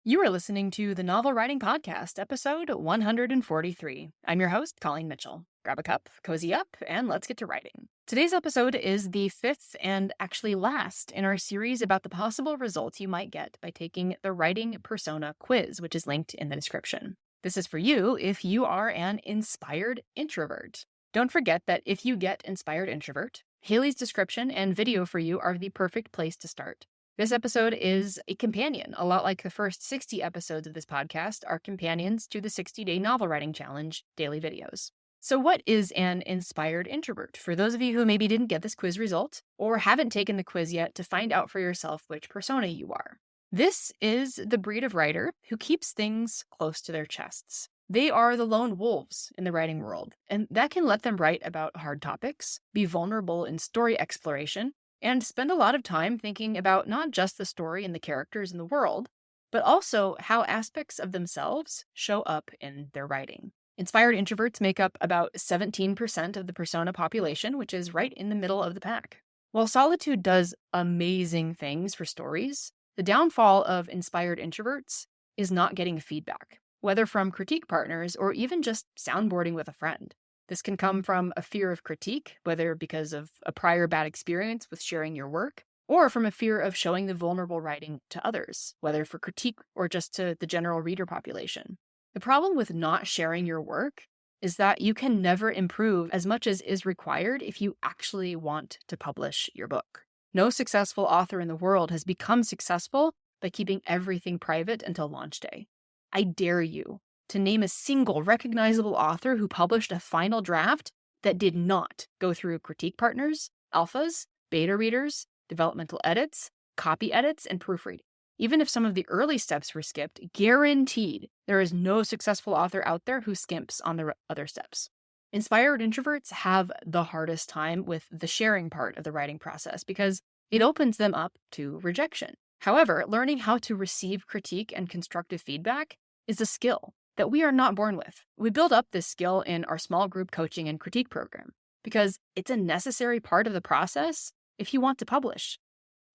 You are listening to the Novel Writing Podcast, episode 143. I'm your host, Colleen Mitchell. Grab a cup, cozy up, and let's get to writing. Today's episode is the fifth and actually last in our series about the possible results you might get by taking the Writing Persona quiz, which is linked in the description. This is for you if you are an inspired introvert. Don't forget that if you get Inspired Introvert, Haley's description and video for you are the perfect place to start. This episode is a companion, a lot like the first 60 episodes of this podcast are companions to the 60-day novel writing challenge daily videos. So what is an inspired introvert? For those of you who maybe didn't get this quiz result or haven't taken the quiz yet to find out for yourself which persona you are. This is the breed of writer who keeps things close to their chests. They are the lone wolves in the writing world, and that can let them write about hard topics, be vulnerable in story exploration, and spend a lot of time thinking about not just the story and the characters in the world, but also how aspects of themselves show up in their writing. Inspired introverts make up about 17% of the persona population, which is right in the middle of the pack. While solitude does amazing things for stories, the downfall of inspired introverts is not getting feedback, whether from critique partners or even just soundboarding with a friend. This can come from a fear of critique, whether because of a prior bad experience with sharing your work, or from a fear of showing the vulnerable writing to others, whether for critique or just to the general reader population. The problem with not sharing your work is that you can never improve as much as is required if you actually want to publish your book. No successful author in the world has become successful by keeping everything private until launch day. I dare you to name a single recognizable author who published a final draft that did not go through critique partners, alphas, beta readers, developmental edits, copy edits, and proofreading. Even if some of the early steps were skipped, guaranteed there is no successful author out there who skimps on the other steps. Inspired introverts have the hardest time with the sharing part of the writing process because it opens them up to rejection. However, learning how to receive critique and constructive feedback is a skill that we are not born with. We build up this skill in our small group coaching and critique program because it's a necessary part of the process if you want to publish.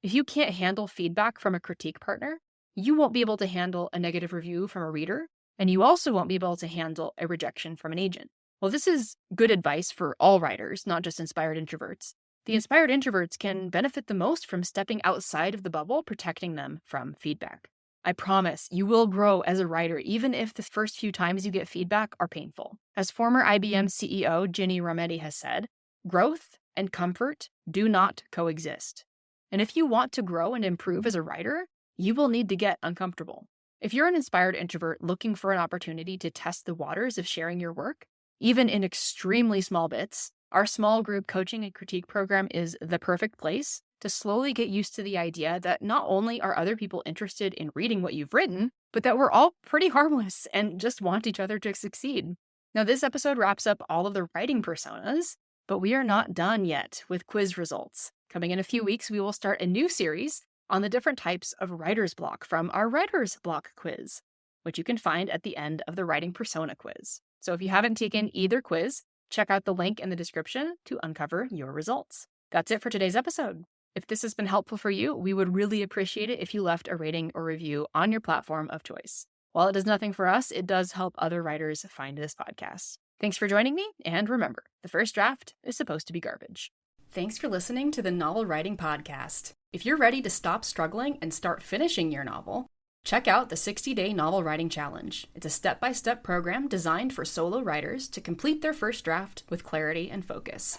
If you can't handle feedback from a critique partner, you won't be able to handle a negative review from a reader, and you also won't be able to handle a rejection from an agent. Well, this is good advice for all writers, not just inspired introverts. The inspired introverts can benefit the most from stepping outside of the bubble, protecting them from feedback. I promise you will grow as a writer even if the first few times you get feedback are painful. As former IBM CEO Ginny Rometty has said, growth and comfort do not coexist. And if you want to grow and improve as a writer, you will need to get uncomfortable. If you're an inspired introvert looking for an opportunity to test the waters of sharing your work, even in extremely small bits, our small group coaching and critique program is the perfect place to slowly get used to the idea that not only are other people interested in reading what you've written, but that we're all pretty harmless and just want each other to succeed. Now, this episode wraps up all of the writing personas, but we are not done yet with quiz results. Coming in a few weeks, we will start a new series on the different types of writer's block from our writer's block quiz, which you can find at the end of the writing persona quiz. So if you haven't taken either quiz, check out the link in the description to uncover your results. That's it for today's episode. If this has been helpful for you, we would really appreciate it if you left a rating or review on your platform of choice. While it does nothing for us, it does help other writers find this podcast. Thanks for joining me, and remember, the first draft is supposed to be garbage. Thanks for listening to the Novel Writing Podcast. If you're ready to stop struggling and start finishing your novel, check out the 60-day novel writing challenge. It's a step-by-step program designed for solo writers to complete their first draft with clarity and focus.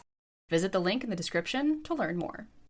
Visit the link in the description to learn more.